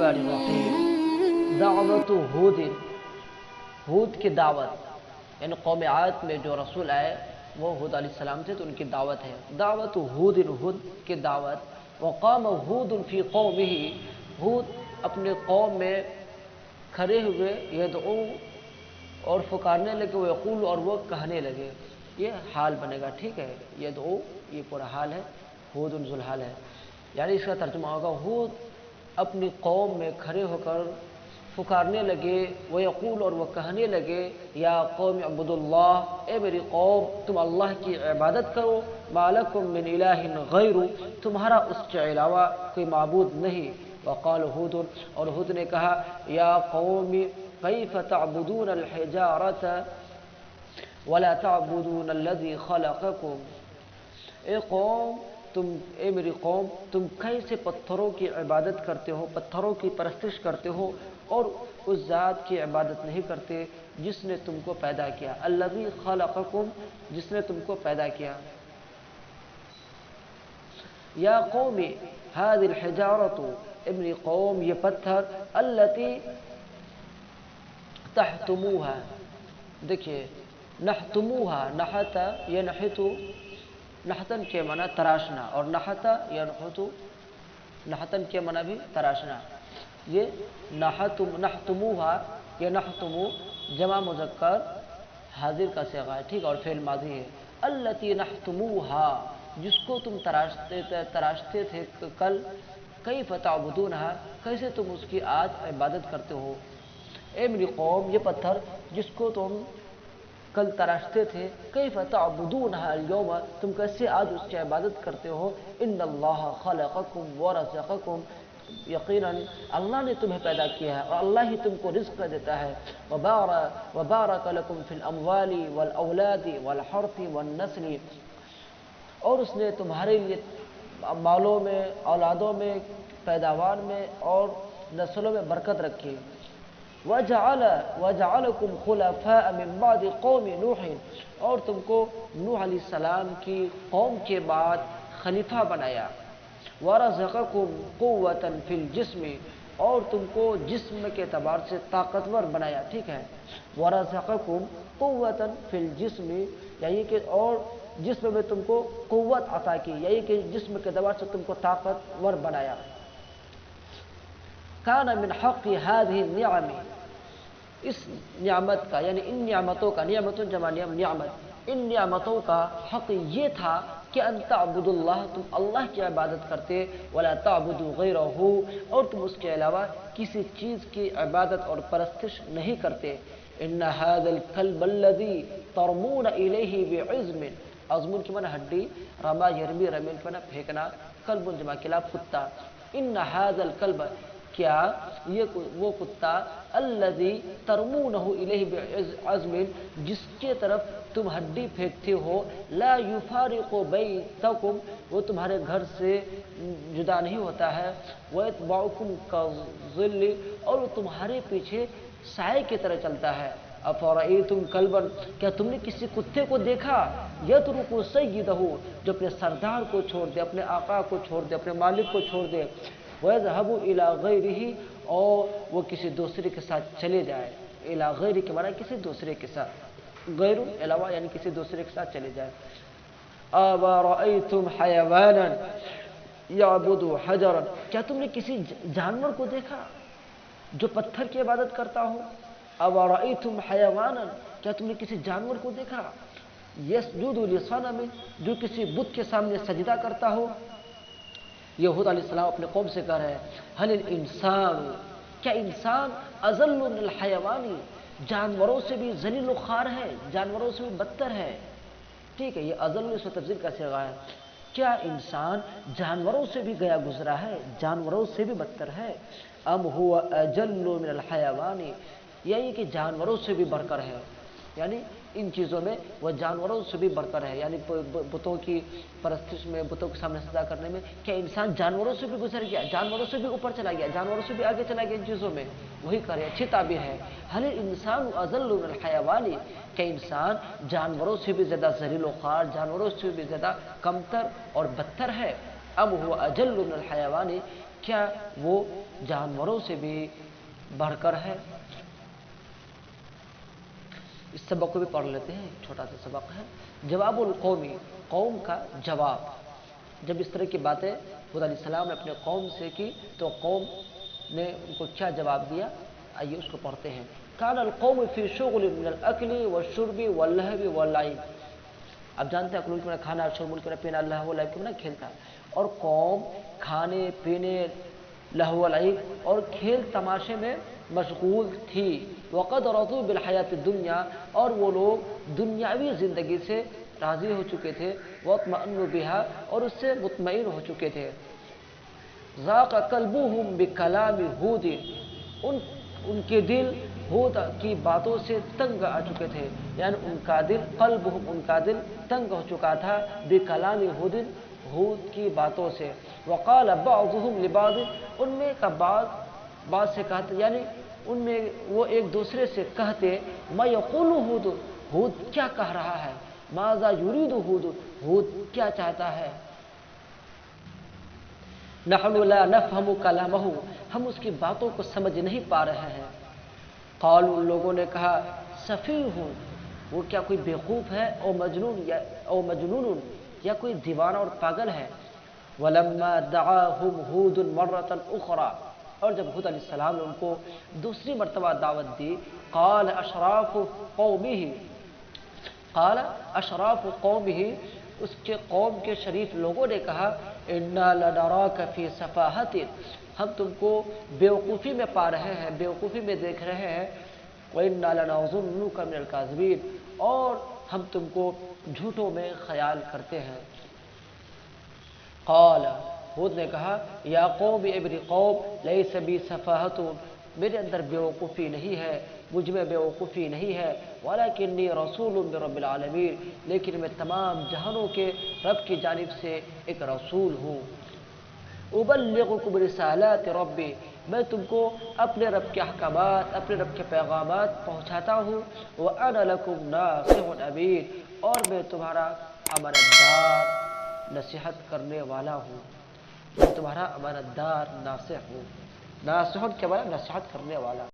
बिस्मिल्लाहिर्रहमानिर्रहीम। दावत हूद, हूद की दावत, यानी कौम आद में जो रसूल आए वो हूद अलैहिस्सलाम थे, तो उनकी दावत है। दावत हूद, हूद की दावत। वक़ाम हूद फी कौमिही, हूद अपने कौम में खड़े हुए, यदऊ और पुकारने लगे, वो यक़ूल और वो कहने लगे। ये हाल बनेगा, ठीक है। यदऊ ये पूरा हाल है, हूद जुल हाल है, यानी इसका तर्जुमा होगा हूद अपनी कौम में खड़े होकर पुकारने लगे, वो यक़ूल और वह कहने लगे, या कौम अब्दुल्लाह, ए मेरी कौम तुम अल्लाह की इबादत करो, मालकुम मिन इलाहिन गैरु, तुम्हारा उसके अलावा कोई माबूद नहीं। वक़ाल हूद, और हूद ने कहा, या कौमी कैफ़ तअबुदून अल हिजारत वला तअबुदून अल्लज़ी खलक़कुम, ए कौम तुम, ए मेरी कौम तुम कैसे पत्थरों की इबादत करते हो, पत्थरों की परस्तिश करते हो और उस ज़ात की इबादत नहीं करते जिसने तुमको पैदा किया। अल्लज़ी खलक़कुम, जिसने तुमको पैदा किया। या कौमी हादिल हिजारतु, ए मेरी कौम ये पत्थर, अल्लती तहतुमूहा, देखिए नहतुमूहा, नहता ये नहतु, नहतन के मना तराशना, और नहता या नहतु, नहतन के मना भी तराशना। ये नहतुमूहा, ये नहतुमू जमा मुज़क्कर हाजिर का सिगा है, ठीक, और फेल माजी है। अल्लती नहतुमूहा, जिसको तुम तराशते थे कल, कैफ़ तअबुदूनहा, कैसे तुम उसकी आज इबादत करते हो। ए मेरी कौम ये पत्थर जिसको तुम कल तराशते थे, कैफ़ तअबुदूनहा अल-यौम, तुम कैसे आज उसकी इबादत करते हो। इन्नल्लाह खलक़कुम व रज़क़कुम, यकीनन अल्लाह ने तुम्हें पैदा किया है और अल्लाह ही तुमको रिज़्क़ देता है। व बारक लकुम फिल अमवाली वल औलादी वल हर्थि वन नस्ली, और उसने तुम्हारे लिए मालों में, औलादों में, पैदावार में और नस्लों में बरकत रखी। वजअलकुम खुलफाअ मिन बादि कौमि नूह, और तुमको नूह अलैहिस्सलाम की कौम के बाद खलीफा बनाया। वरज़क़कुम कुव्वतन फिल जिस्म, और तुमको जिस्म के एतबार से ताकतवर बनाया, ठीक है। वरज़क़कुम कुव्वतन फिल जिस्म, यही कि और जिस्म में तुमको कुव्वत अता की, यही कि जिस्म के एतबार से तुमको ताकतवर बनाया। कान मिन हक़्क़ि हाज़िहि निअम, इस नियामत का, यानी इन नियामतों का, नियामतों जमा नियामत, इन नियामतों का हक़ ये था कि अन तअबुदुल्लाह, तुम अल्लाह की इबादत करते, वला तअबुदू गैरहू, और तुम उसके अलावा किसी चीज़ की इबादत और परस्तिश नहीं करते। इन्ना हाज़ल कल्ब अल्लज़ी तरमून इलैहि बिइज़्मिन, अज़्मुन की माने हड्डी, रमा यरमी रमील फना फेंकना, कल्बुन जमा किला कुत्ता। इन्ना हाज़ल कल्ब, क्या ये वो कुत्ता, अल्लज़ी तरमूनहु इलैहि बिइज़्मिन, जिसके तरफ तुम हड्डी फेंकते हो, ला युफारिक़ु बैतकुम, वो तुम्हारे घर से जुदा नहीं होता है। वयतबउकुम कज़िल्लि, और वो तुम्हारे पीछे साए की तरह चलता है। अफ़रअय्तुम कल्बन, क्या तुमने किसी कुत्ते को देखा, यत्रुकु सय्यदहु, जो अपने सरदार को छोड़ दे, अपने आका को छोड़ दे, अपने मालिक को छोड़ दे, वयज़हबु इला गैरिही, और वो किसी दूसरे के साथ चले जाए। इला गैरि के माना किसी दूसरे के साथ, गैरु अलावा, यानी किसी दूसरे के साथ चले जाए। अवरअय्तुम हयवानन यअबुदु हजरन, क्या तुमने किसी जानवर को देखा जो पत्थर की इबादत करता हो। अवरअय्तुम हयवानन, क्या तुमने किसी जानवर को देखा, यस्जुदु लिसनमिन, जो किसी बुत के सामने सजदा करता हो। ये हूद अलैहिस्सलाम अपने कौम से कह रहे हैं, हलिल इंसान, क्या इंसान अज़ल्लु मिनल हयवानी, जानवरों से भी ज़लील व ख़ार है, जानवरों से भी बदतर है, ठीक है। ये अज़ल्लु इसमें तफ़सीर का सिगा है। क्या इंसान जानवरों से भी गया गुजरा है, जानवरों से भी बदतर है। अम हुवा अजल्लु मिनल हयवानी, यही कि जानवरों से भी बढ़कर है, यानी इन चीज़ों में वह जानवरों से भी बढ़कर है, यानी बुतों की परस्तिश में, बुतों के सामने सजदा करने में, क्या इंसान जानवरों से भी गुजर गया, जानवरों से भी ऊपर चला गया, जानवरों से भी आगे चला गया इन चीज़ों में। वही करे, अच्छी ताबीर है। हल इंसान अज़ल्लु मिनल हयवानी, क्या इंसान जानवरों से भी ज़्यादा ज़लील व ख़ार, जानवरों से भी ज़्यादा कमतर और बदतर है। अम हुवा अजल्लु मिनल हयवानी, کیا وہ جانوروں سے بھی بڑھ کر ہے؟ اس سبق کو بھی پڑھ لیتے ہیں، چھوٹا سا سبق ہے۔ جواب القومی، قوم کا جواب۔ جب اس طرح کی باتیں خدا علیہ السلام نے اپنے قوم سے کی تو قوم نے ان کو کیا جواب دیا، آئیے اس کو پڑھتے ہیں۔ کان القوم فی شغل من الاکل والشرب واللہو واللعب۔ اب جانتے ہیں اکل میں کھانا، شرب میں پینا، لہو و لعب میں کھیلتا، اور قوم کھانے پینے، لہو و لعب اور کھیل تماشے میں مشغول تھی۔ وقد رضوا بالحیات الدنیا، اور وہ لوگ دنیاوی زندگی سے راضی ہو چکے تھے، واطمأنوا بها، اور اس سے مطمئن ہو چکے تھے۔ ذاق قلبهم بکلام ہود، ان کے دل ہود کی باتوں سے تنگ آ چکے تھے، یعنی ان کا دل، قلبهم ان کا دل تنگ ہو چکا تھا، بکلام ہود کی باتوں سے۔ وقال بعضهم لبعض، ان میں کا بعض سے کہتے، یعنی ان میں وہ ایک دوسرے سے کہتے، ما یقول ہود کیا کہہ رہا ہے، ماذا یرید ہود کیا چاہتا ہے۔ نحن لا نفهم کلامہ، ہم اس کی باتوں کو سمجھ نہیں پا رہے ہیں۔ قالوا، ان لوگوں نے کہا، سفیہ، وہ کیا کوئی بیوقوف ہے، او مجنون یا کوئی دیوانہ اور پاگل ہے۔ ولما دعاهم ہود مرۃ اخرى، اور جب ہود علیہ السلام نے ان کو دوسری مرتبہ دعوت دی، قال اشراف قومہ، اس کے قوم کے شریف لوگوں نے کہا، انا لنراک فی سفاہۃ، ہم تم کو بیوقوفی میں پا رہے ہیں، بیوقوفی میں دیکھ رہے ہیں، وَإِنَّا لَنَظُنُّكَ مِنَ الْكَاذِبِينَ، اور ہم تم کو جھوٹوں میں خیال کرتے ہیں۔ قال، ہود نے کہا، یا قوم، اے میری قوم، لیس بی سفاہۃ، میرے اندر بیوقوفی نہیں ہے، مجھ میں بیوقوفی نہیں ہے، ولکنی رسول من رب العالمین، لیکن میں تمام جہانوں کے رب کی جانب سے ایک رسول ہوں۔ ابلغکم رسالات ربی، میں تم کو اپنے رب کے احکامات، اپنے رب کے پیغامات پہنچاتا ہوں۔ وانا لکم ناصح امین، اور میں تمہارا امانت دار نصیحت کرنے والا ہوں، میں تمہارا امانت دار ناصح ہوں۔ ناصح کے بعد نصیحت کرنے والا۔